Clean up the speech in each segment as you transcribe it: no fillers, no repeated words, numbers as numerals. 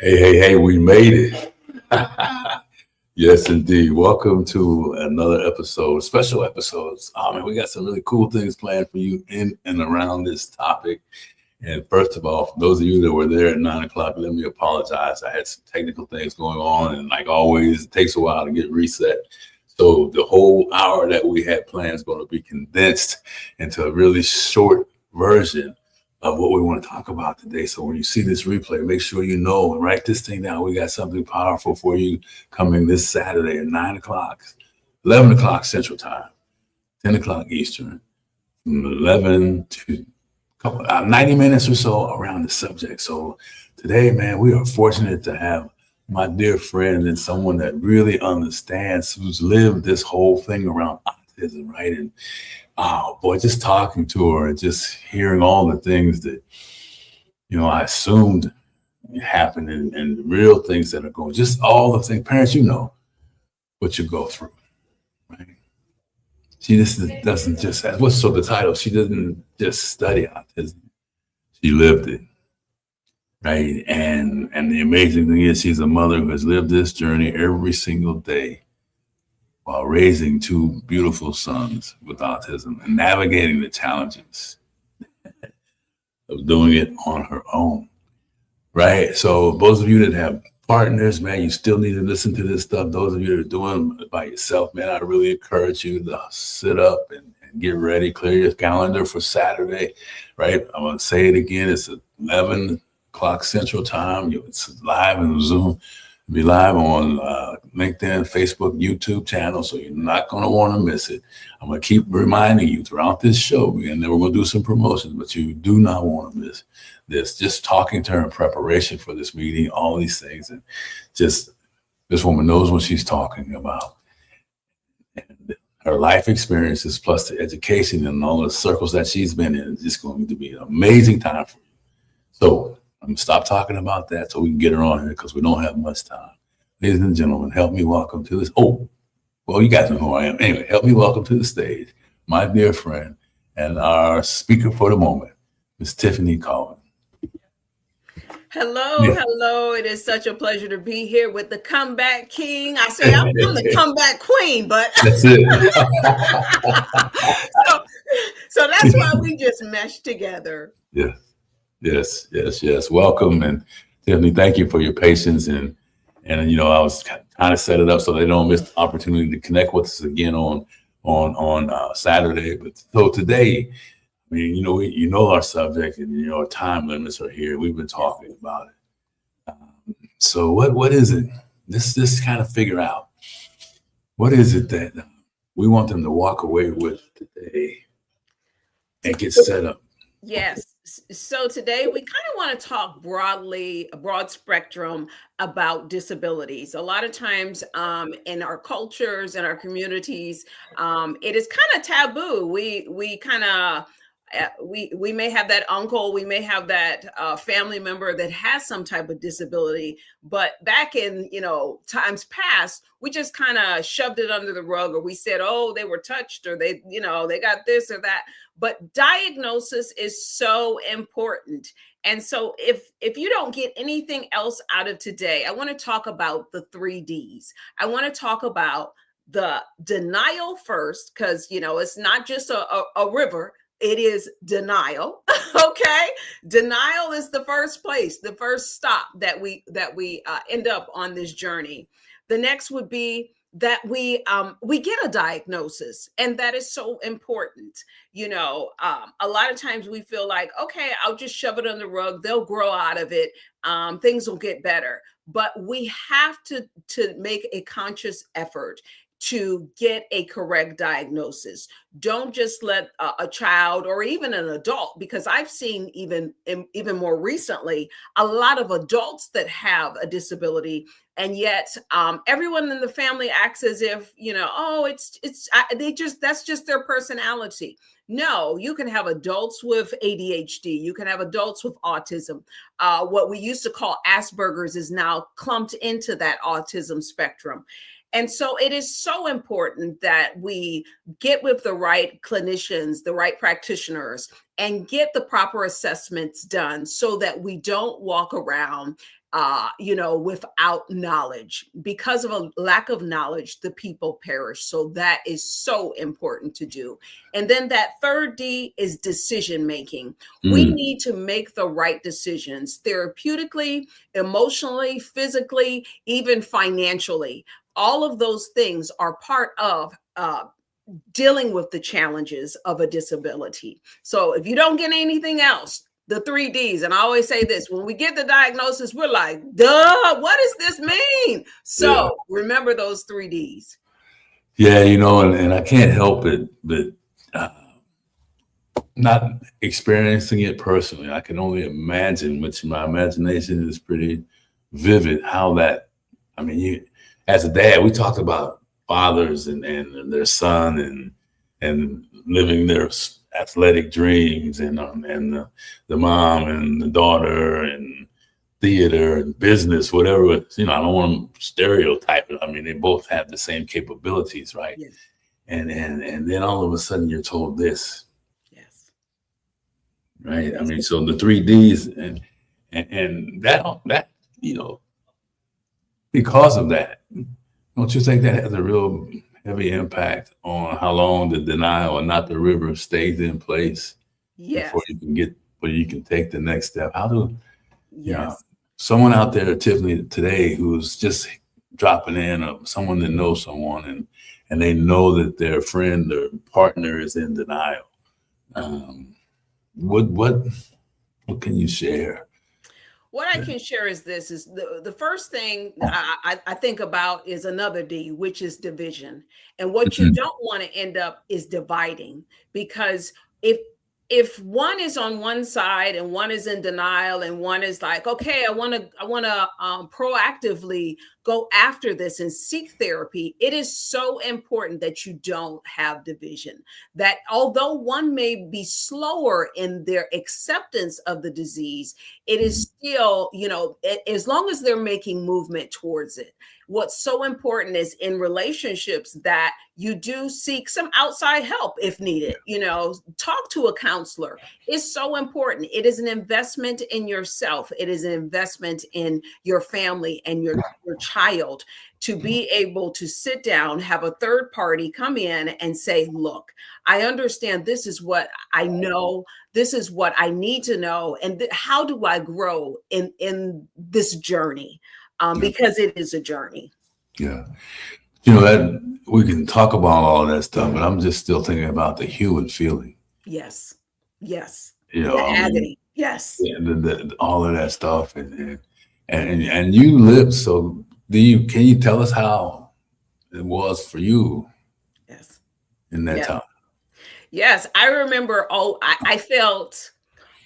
Hey, we made it. Yes, indeed. Welcome to another episode, special episodes. Oh, man, we got some really cool things planned for you in and around this topic. And first of all, for those of you that were there at 9 o'clock, let me apologize. I had some technical things going on, and like always, it takes a while to get reset. So the whole hour that we had planned is going to be condensed into a really short version of what we want to talk about today. So when you see this replay, make sure you know and write this thing down. We got something powerful for you coming this Saturday at 9 o'clock, 11 o'clock Central Time, 10 o'clock Eastern, from 11 to 90 minutes or so around the subject. So today, man, we are fortunate to have my dear friend and someone that really understands, who's lived this whole thing around autism, right? And oh boy, just talking to her and just hearing all the things that, I assumed happened and real things that are going, just all the things, parents, what you go through, right? She just doesn't just, what's so the title, she doesn't just study autism, she lived it, right? And the amazing thing is she's a mother who has lived this journey every single day while raising two beautiful sons with autism and navigating the challenges of doing it on her own, right? So those of you that have partners, man, you still need to listen to this stuff. Those of you that are doing it by yourself, man, I really encourage you to sit up and get ready, clear your calendar for Saturday, right? I'm going to say it again. It's 11 o'clock Central Time. It's live in Zoom. Be live on LinkedIn, Facebook, YouTube channel, so you're not going to want to miss it. I'm going to keep reminding you throughout this show, and then we're going to do some promotions, but you do not want to miss this. Just talking to her in preparation for this meeting, all these things, and just this woman knows what she's talking about. And her life experiences plus the education and all the circles that she's been in is just going to be an amazing time for you. So I'm going to stop talking about that so we can get her on here because we don't have much time. Ladies and gentlemen, help me welcome to this. Oh, well, you guys know who I am. Anyway, help me welcome to the stage my dear friend and our speaker for the moment, Miss Tiffany Colvin. Hello. It is such a pleasure to be here with the comeback king. I say I'm the comeback queen, but that's it. so that's why we just meshed together. Yes. Welcome, and Tiffany, thank you for your patience. And I was kind of set it up so they don't miss the opportunity to connect with us again on Saturday. But so today, I mean, you know our subject, and our time limits are here. We've been talking about it. So what is it? This kind of figure out what is it that we want them to walk away with today and get set up. Yes. So today we kind of want to talk broadly, a broad spectrum about disabilities. A lot of times in our cultures and our communities, it is kind of taboo. We kind of we may have that uncle, we may have that family member that has some type of disability, but back in times past, we just kind of shoved it under the rug, or we said, oh, they were touched, or they got this or that. But diagnosis is so important. And so if you don't get anything else out of today, I want to talk about the 3 Ds. I want to talk about the denial first, because it's not just a river. It is denial. Okay. Denial is the first place, the first stop that we end up on this journey. The next would be that we get a diagnosis, and that is so important. A lot of times we feel like, okay, I'll just shove it on the rug. They'll grow out of it. Things will get better. But we have to make a conscious effort to get a correct diagnosis. Don't just let a child or even an adult, because I've seen even more recently, a lot of adults that have a disability, and yet everyone in the family acts as if, that's just their personality. No, you can have adults with ADHD. You can have adults with autism. What we used to call Asperger's is now clumped into that autism spectrum. And so it is so important that we get with the right clinicians, the right practitioners, and get the proper assessments done so that we don't walk around without knowledge. Because of a lack of knowledge, the people perish. So that is so important to do. And then that third D is decision making. We Mm. need to make the right decisions therapeutically, emotionally, physically, even financially. All of those things are part of dealing with the challenges of a disability. So if you don't get anything else, the 3 Ds, and I always say this, when we get the diagnosis, we're like, duh, what does this mean? Yeah. So remember those 3 Ds. Yeah, and I can't help it, but uh, not experiencing it personally, I can only imagine, which my imagination is pretty vivid, how that, I mean, as a dad, we talked about fathers and their son and living their athletic dreams and the mom and the daughter and theater and business, whatever. I don't want to stereotype it. I mean, they both have the same capabilities, right? Yes. And then all of a sudden you're told this, Yes. right? Yes. I mean, so the 3 Ds and that because of that, don't you think that has a real heavy impact on how long the denial or not the river stays in place before Yes. you can take the next step? How do Yes. someone out there, Tiffany, today who's just dropping in, or someone that knows someone and they know that their friend or partner is in denial? What can you share? What I can share is this: is the first thing I think about is another D, which is division. And what you Mhm. don't want to end up is dividing, because if one is on one side and one is in denial and one is like, okay, I want to proactively go after this and seek therapy, it is so important that you don't have division. That although one may be slower in their acceptance of the disease, it is still, as long as they're making movement towards it. What's so important is in relationships that you do seek some outside help if needed. Talk to a counselor. It's so important. It is an investment in yourself. It is an investment in your family and your child, to be able to sit down, have a third party come in and say, look, I understand this is what I know. This is what I need to know. And how do I grow in this journey? Because it is a journey. Yeah. That we can talk about all that stuff, but I'm just still thinking about the human feeling. Yes. Yes. The I mean, agony. Yes. yeah, all of that stuff, and you lived. So, can you tell us how it was for you Yes. in that Yes. time? Yes. I remember, I felt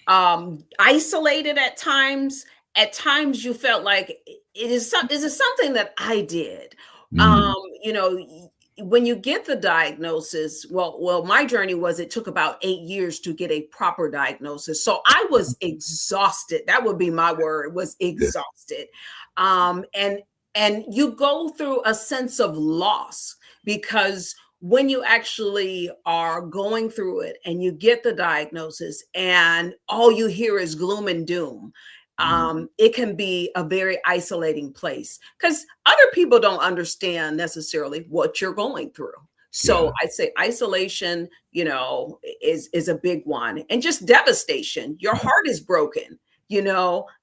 isolated at times. At times you felt like is it something that I did? Mm, When you get the diagnosis, well, my journey was, it took about 8 years to get a proper diagnosis. So I was exhausted. That would be my word, was yeah. exhausted. And you go through a sense of loss, because when you actually are going through it and you get the diagnosis and all you hear is gloom and doom, it can be a very isolating place, because other people don't understand necessarily what you're going through. So Yeah. I'd say isolation, is a big one, and just devastation. Your heart is broken.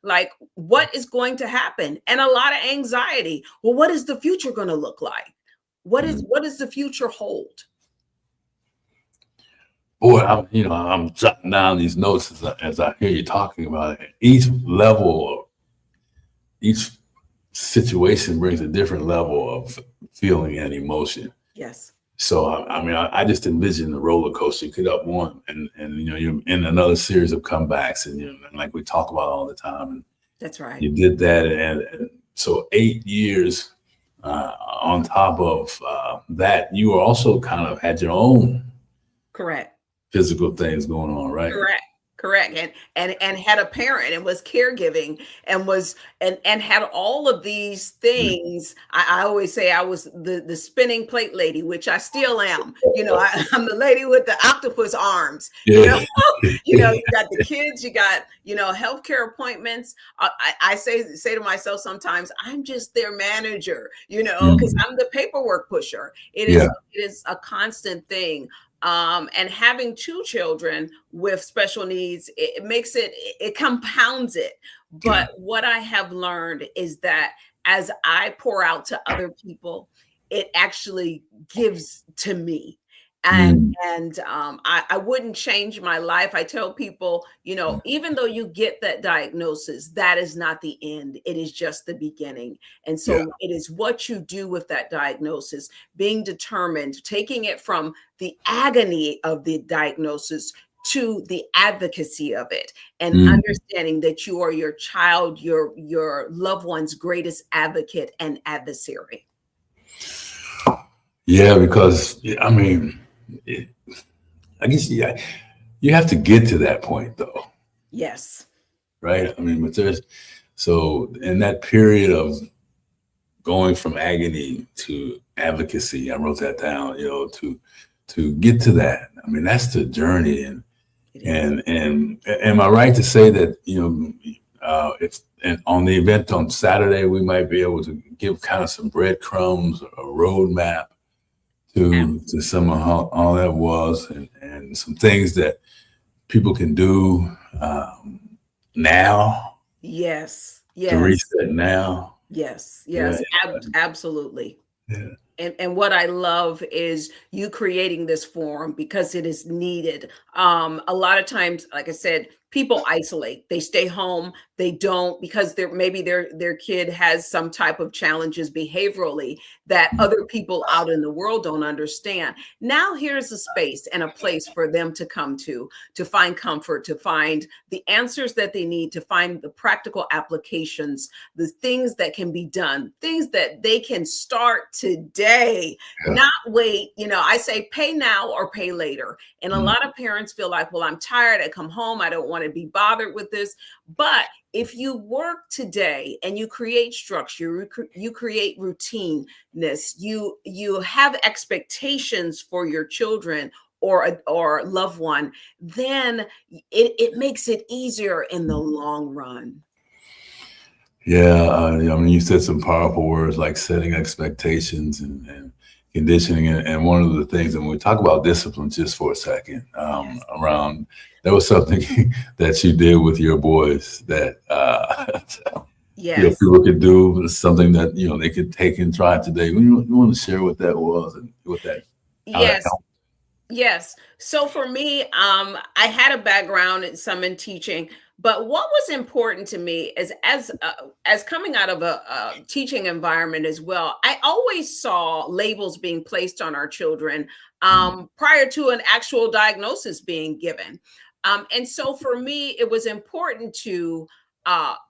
Like, what is going to happen? And a lot of anxiety. Well, what is the future going to look like? What Mm. does the future hold? Boy, I'm jotting down these notes as I hear you talking about it. Each situation brings a different level of feeling and emotion. Yes. So I mean, I just envision the roller coaster. You could up one, and you're in another series of comebacks, and like we talk about all the time. And That's right. you did that, and so 8 years on top of that, you were also kind of had your own Correct. physical things going on, right? Correct. Correct. And had a parent and was caregiving and was and had all of these things. I always say I was the spinning plate lady, which I still am. I'm the lady with the octopus arms. Yeah. You got the kids, you got, healthcare appointments. I say to myself sometimes, I'm just their manager, because I'm the paperwork pusher. Yeah. It is a constant thing. And having two children with special needs, it compounds it. But what I have learned is that as I pour out to other people, it actually gives to me. And I wouldn't change my life. I tell people, even though you get that diagnosis, that is not the end. It is just the beginning. And so it is what you do with that diagnosis, being determined, taking it from the agony of the diagnosis to the advocacy of it, and understanding that you are your child, your loved one's greatest advocate and adversary. Yeah, because I mean, I guess you have to get to that point though. Yes. Right. I mean, but so in that period of going from agony to advocacy, I wrote that down, to get to that. I mean, that's the journey. And am I right to say that, if and on the event on Saturday, we might be able to give kind of some breadcrumbs, a roadmap to some of how all that was, and some things that people can do now. Yes. To reset now. Yes. Absolutely. Yeah. And what I love is you creating this forum because it is needed. A lot of times, like I said, people isolate. They stay home. They don't, because maybe their kid has some type of challenges behaviorally that other people out in the world don't understand. Now here's a space and a place for them to come to find comfort, to find the answers that they need, to find the practical applications, the things that can be done, things that they can start today, not wait. I say pay now or pay later. And a lot of parents feel like, well, I'm tired. I come home. I don't want to be bothered with this. But if you work today and you create structure, you create routineness, you have expectations for your children or loved one, then it makes it easier in the long run. Yeah, I mean, you said some powerful words like setting expectations and conditioning. And one of the things, and when we talk about discipline just for a second, around, there was something that you did with your boys that people could do, something that, they could take and try today. You want to share what that was and what that, how that helped? Yes. So for me, I had a background in teaching, but what was important to me is as coming out of a teaching environment as well, I always saw labels being placed on our children prior to an actual diagnosis being given. And so for me, it was important to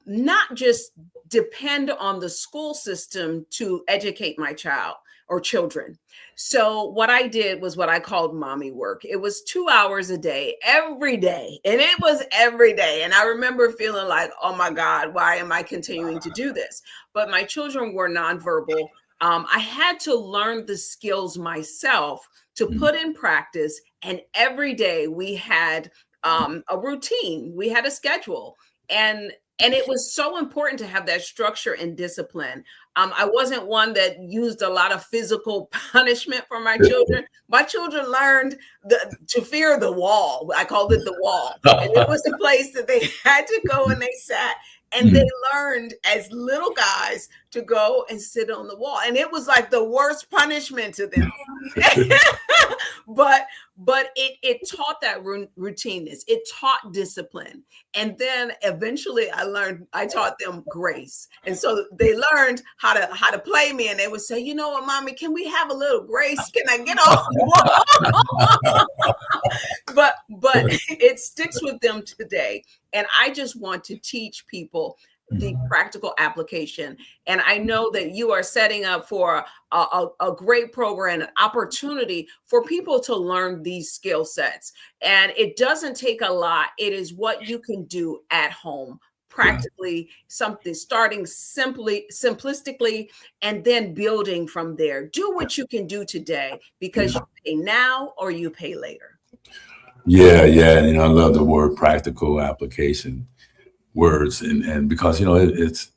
not just depend on the school system to educate my child or children. So what I did was what I called mommy work. It was 2 hours a day, every day. And it was every day. And I remember feeling like, oh my God, why am I continuing to do this? But my children were nonverbal. I had to learn the skills myself to put in practice. And every day we had a routine. We had a schedule. And it was so important to have that structure and discipline. I wasn't one that used a lot of physical punishment for my children. My children learned to fear the wall. I called it the wall. And it was the place that they had to go and they sat. And they learned as little guys to go and sit on the wall. And it was like the worst punishment to them. But it taught that routineness. It taught discipline. And then eventually I taught them grace. And so they learned how to play me. And they would say, you know what, mommy, can we have a little grace? Can I get off the wall? But it sticks with them today. And I just want to teach people the practical application. And I know that you are setting up for a great program, an opportunity for people to learn these skill sets. And it doesn't take a lot. It is what you can do at home, practically, something starting simplistically, and then building from there. Do what you can do today, because you pay now or you pay later. Yeah, yeah. I love the word practical application words, and because it's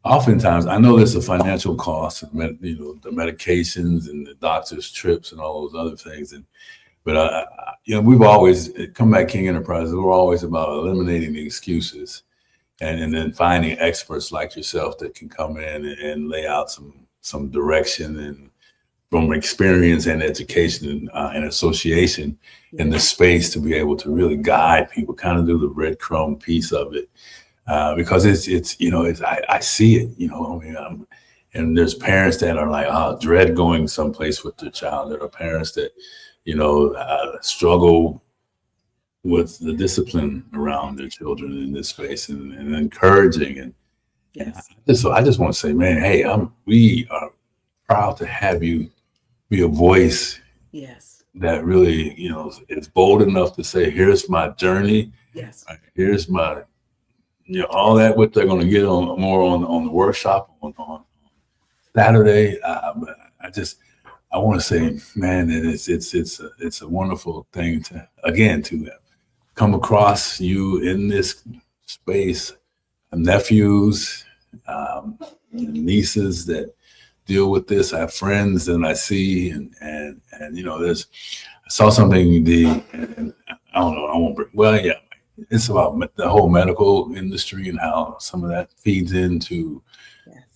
oftentimes, I know there's a financial cost of the medications and the doctor's trips and all those other things, but we've always come back King Enterprises. We're always about eliminating the excuses, and then finding experts like yourself that can come in and lay out some direction, and from experience and education and association in the space, to be able to really guide people, kind of do the breadcrumb piece of it. Because I see it, and there's parents that are like, dread going someplace with their child. There are parents that, struggle with the discipline around their children in this space, and encouraging. And Yes. I just want to say, man, hey, we are proud to have you be a voice. Yes. That really, is bold enough to say, here's my journey. Yes. Here's my, all that, what they're going to get on the workshop on Saturday. But I want to say, man, that it's a wonderful thing to come across you in this space, nephews, nieces that deal with this. I have friends and I see, and I saw something, and I don't know, I won't bring, well, yeah, it's about the whole medical industry and how some of that feeds into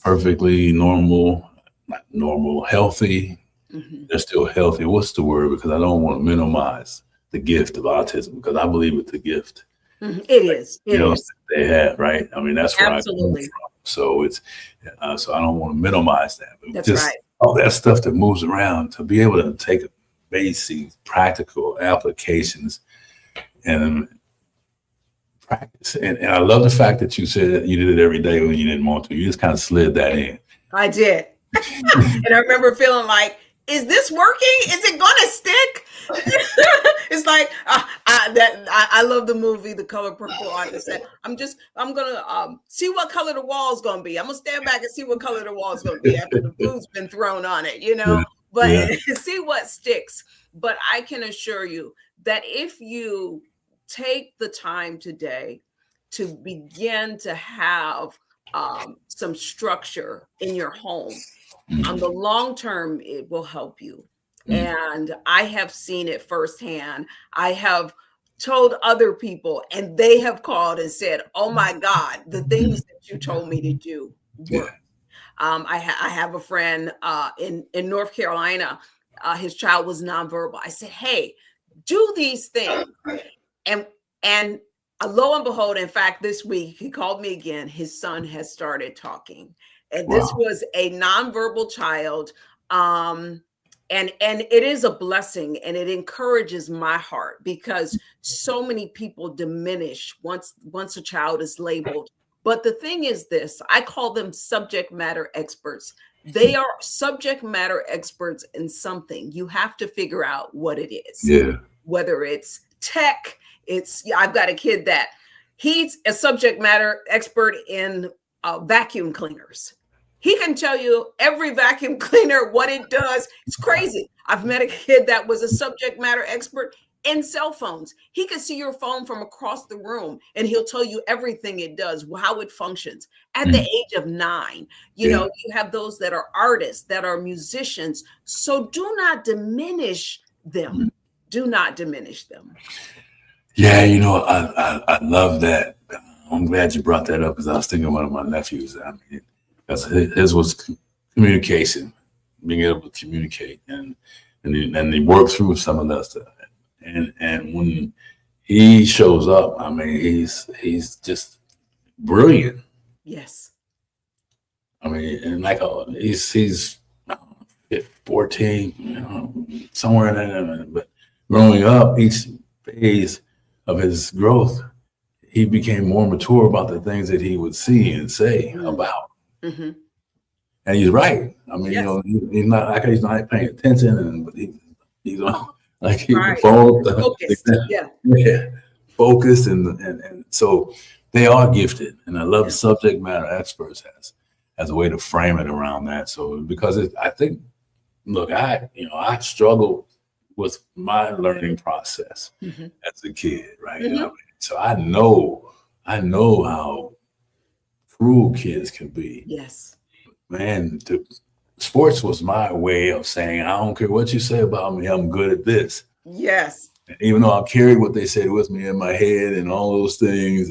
perfectly normal, not normal, healthy. They're still healthy. What's the word? Because I don't want to minimize the gift of autism, because I believe it's a gift. It is. It is. They have, right? I mean, that's where Absolutely. I come from. So so I don't want to minimize that. But That's just right. all that stuff that moves around, to be able to take basic practical applications and practice. And I love the fact that you said that you did it every day when you didn't want to. You just kind of slid that in. I did. And I remember feeling like, is this working? Is it gonna stick? It's like I love the movie The Color Purple. I said, I'm gonna see what color the wall's gonna be. I'm gonna stand back and see what color the wall's gonna be after the food's been thrown on it, but see what sticks. But I can assure you that if you take the time today to begin to have some structure in your home, on the long term, it will help you. And I have seen it firsthand. I have told other people, and they have called and said, oh my God, the things that you told me to do work. I have a friend in North Carolina. His child was nonverbal. I said, hey, do these things. And lo and behold, in fact, this week, he called me again. His son has started talking. And this was a nonverbal child. And it is a blessing, and it encourages my heart, because so many people diminish once a child is labeled. But the thing is this, I call them subject matter experts. They are subject matter experts in something. You have to figure out what it is. Yeah. Whether it's tech, I've got a kid that he's a subject matter expert in vacuum cleaners. He can tell you every vacuum cleaner, what it does. It's crazy. I've met a kid that was a subject matter expert in cell phones. He can see your phone from across the room, and he'll tell you everything it does, how it functions at the age of 9. You have those that are artists, that are musicians. So do not diminish them. Do not diminish them. Yeah, I love that. I'm glad you brought that up, because I was thinking of one of my nephews. I mean, his was communication, being able to communicate, and he worked through some of that stuff. And when he shows up, I mean, he's just brilliant. Yes. I mean, and like he's 14, somewhere in there. But growing up, each phase of his growth, he became more mature about the things that he would see and say about. Mm-hmm. And he's right. I mean, Yes. he's not like he's not paying attention, and but he's on like the Right. phone. Focused. Yeah. Yeah, focused, and so they are gifted, and I love Yeah. subject matter experts as a way to frame it around that. So because I think, look, I struggled with my learning process Mm-hmm. as a kid, right? You know what I Mm-hmm. mean? So I know how cruel kids can be. Yes. Man, sports was my way of saying, I don't care what you say about me, I'm good at this. Yes. And even though I carried what they said with me in my head and all those things,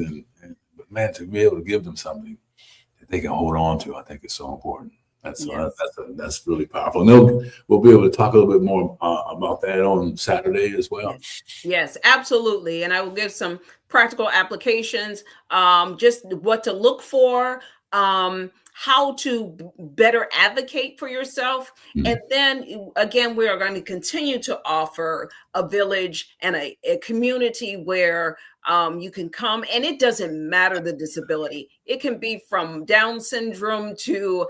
but man, to be able to give them something that they can hold on to, I think is so important. Yes. That's really powerful. And we'll be able to talk a little bit more about that on Saturday as well. Yes. Yes, absolutely. And I will give some practical applications, just what to look for, how to better advocate for yourself. And Mhm. then again, we are going to continue to offer a village and a community where you can come, and it doesn't matter the disability. It can be from Down syndrome to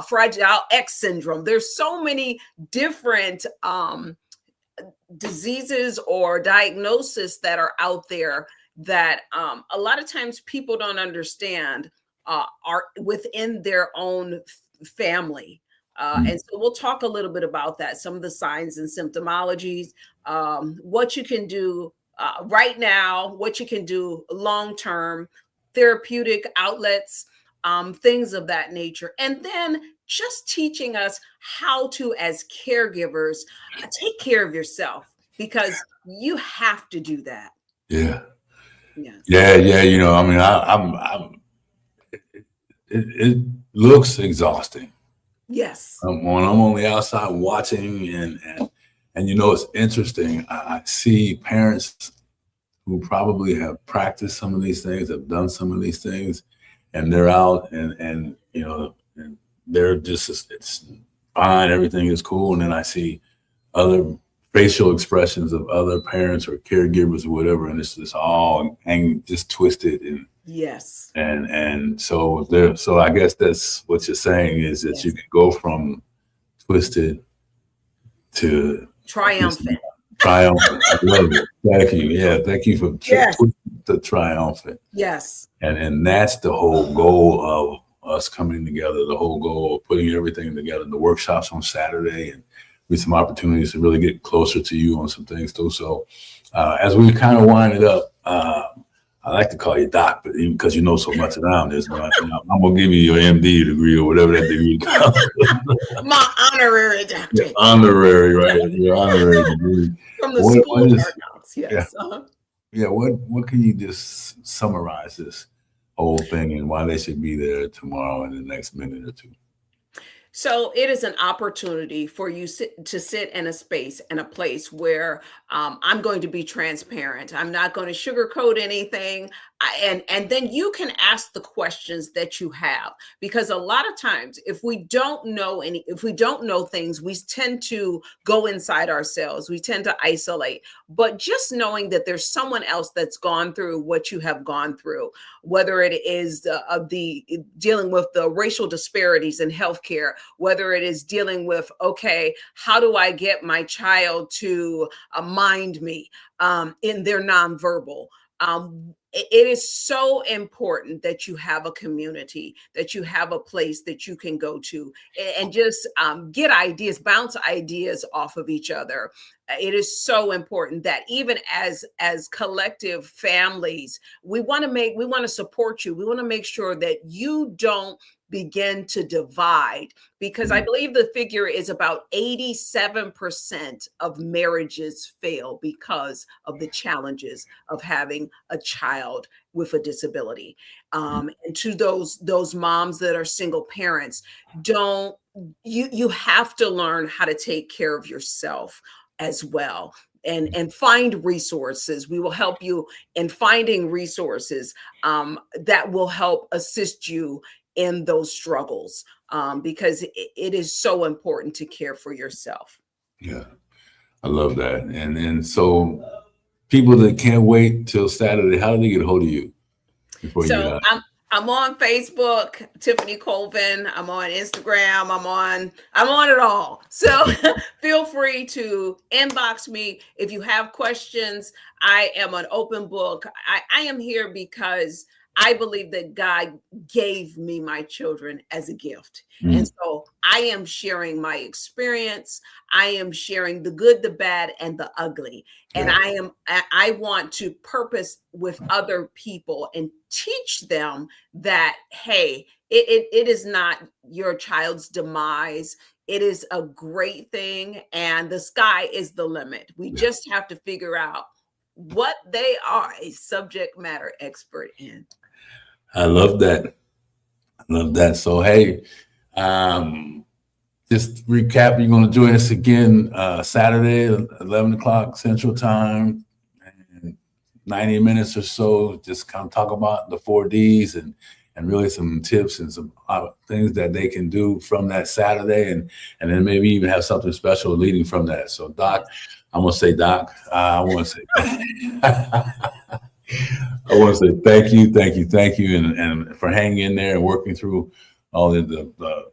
Fragile X syndrome. There's so many different diseases or diagnoses that are out there that a lot of times people don't understand are within their own family. And so we'll talk a little bit about that, some of the signs and symptomologies, what you can do right now, what you can do long term, therapeutic outlets, things of that nature. And then just teaching us how to, as caregivers, take care of yourself, because you have to do that. Yeah, Yes. yeah. I mean, it looks exhausting. Yes. When I'm on the outside watching, and it's interesting. I see parents who probably have practiced some of these things, have done some of these things, and they're out and they're just, it's fine, everything is cool. And then I see other facial expressions of other parents or caregivers or whatever, and it's just all just twisted Yes. and so I guess that's what you're saying, is that you Yes. can go from twisted to Triumphant. triumphant. I love it. Thank you. Yeah, thank you for Yes. twisted to triumphant. Yes. And that's the whole goal of us coming together, the whole goal of putting everything together. The workshops on Saturday, and with some opportunities to really get closer to you on some things too. So as we kind of wind it up, I like to call you Doc, but even because you know so much around this, but I'm gonna give you your MD degree or whatever that degree is. My honorary doctorate. Your honorary, right? Your honorary degree. From the What school of is, hard knocks. Yes. yeah, what can you just summarize this whole thing and why they should be there tomorrow in the next minute or two? So it is an opportunity for you to sit in a space and a place where I'm going to be transparent. I'm not going to sugarcoat anything. And then you can ask the questions that you have, because a lot of times if we don't know things, we tend to go inside ourselves. We tend to isolate. But just knowing that there's someone else that's gone through what you have gone through, whether it is the dealing with the racial disparities in healthcare, whether it is dealing with, okay, how do I get my child to mind me in their nonverbal? It is so important that you have a community, that you have a place that you can go to and just get ideas, bounce ideas off of each other. It is so important that even as collective families, we want to support you. We want to make sure that you don't begin to divide, because I believe the figure is about 87% of marriages fail because of the challenges of having a child with a disability. And to those moms that are single parents, you have to learn how to take care of yourself as well, and find resources. We will help you in finding resources that will help assist you in those struggles, because it is so important to care for yourself. Yeah, I love that. And so people that can't wait till Saturday, how do they get a hold of you? before you get So out? I'm on Facebook, Tiffany Colvin. I'm on Instagram. I'm on it all. So feel free to inbox me if you have questions. I am an open book. I am here because I believe that God gave me my children as a gift. And so I am sharing my experience. I am sharing the good, the bad, and the ugly. And I want to purpose with other people and teach them that, hey, it is not your child's demise. It is a great thing, and the sky is the limit. We just have to figure out what they are a subject matter expert in. I love that. I love that. So, hey, just recap, you're going to join us again Saturday, 11 o'clock Central Time, and 90 minutes or so. Just kind of talk about the 4Ds and really some tips and some things that they can do from that Saturday, and then maybe even have something special leading from that. So, Doc, I'm going to say, Doc, I want to say, I want to say thank you, and for hanging in there and working through all the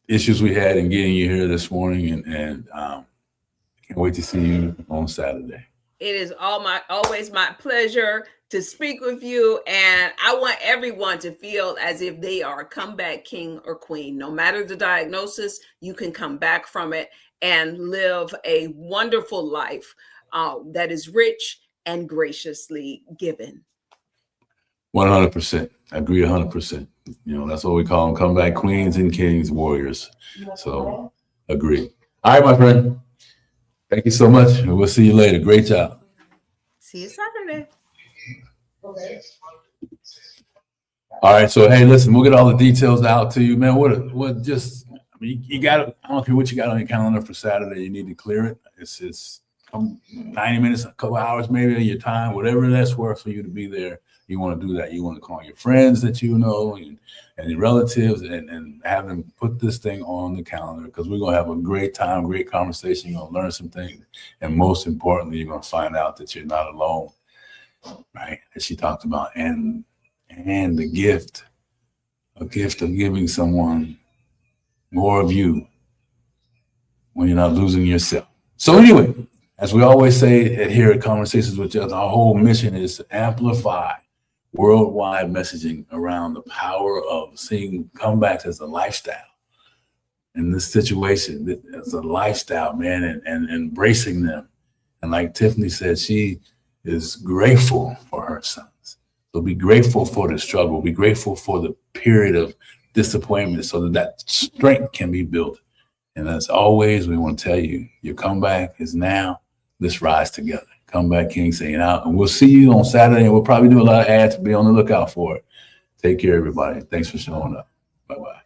issues we had in getting you here this morning, and can't wait to see you on Saturday. It is always my pleasure to speak with you, and I want everyone to feel as if they are a comeback king or queen. No matter the diagnosis, you can come back from it and live a wonderful life that is rich and graciously given. 100%. I agree 100%. You know, that's what we call them, comeback queens and kings, warriors. So, agree. All right, my friend. Thank you so much, and we'll see you later. Great job. See you Saturday. All right, so hey, listen, we'll get all the details out to you, man. What just, I mean, you got it. I don't care what you got on your calendar for Saturday. You need to clear it. It's 90 minutes, a couple hours maybe of your time, whatever that's worth for you to be there. You want to do that. You want to call your friends that you know and your relatives and have them put this thing on the calendar, because we're going to have a great time, great conversation. You're going to learn some things. And most importantly, you're going to find out that you're not alone, right? As she talked about. And the gift, a gift of giving someone more of you when you're not losing yourself. So anyway, as we always say here at Conversations with Geoff, our whole mission is to amplify worldwide messaging around the power of seeing comebacks as a lifestyle. In this situation, as a lifestyle, man, and embracing them. And like Tiffany said, she is grateful for her sons. So be grateful for the struggle. Be grateful for the period of disappointment so that strength can be built. And as always, we want to tell you, your comeback is now. Let's rise together. Comeback King saying out. And we'll see you on Saturday, and we'll probably do a lot of ads to be on the lookout for it. Take care, everybody. Thanks for showing up. Bye-bye.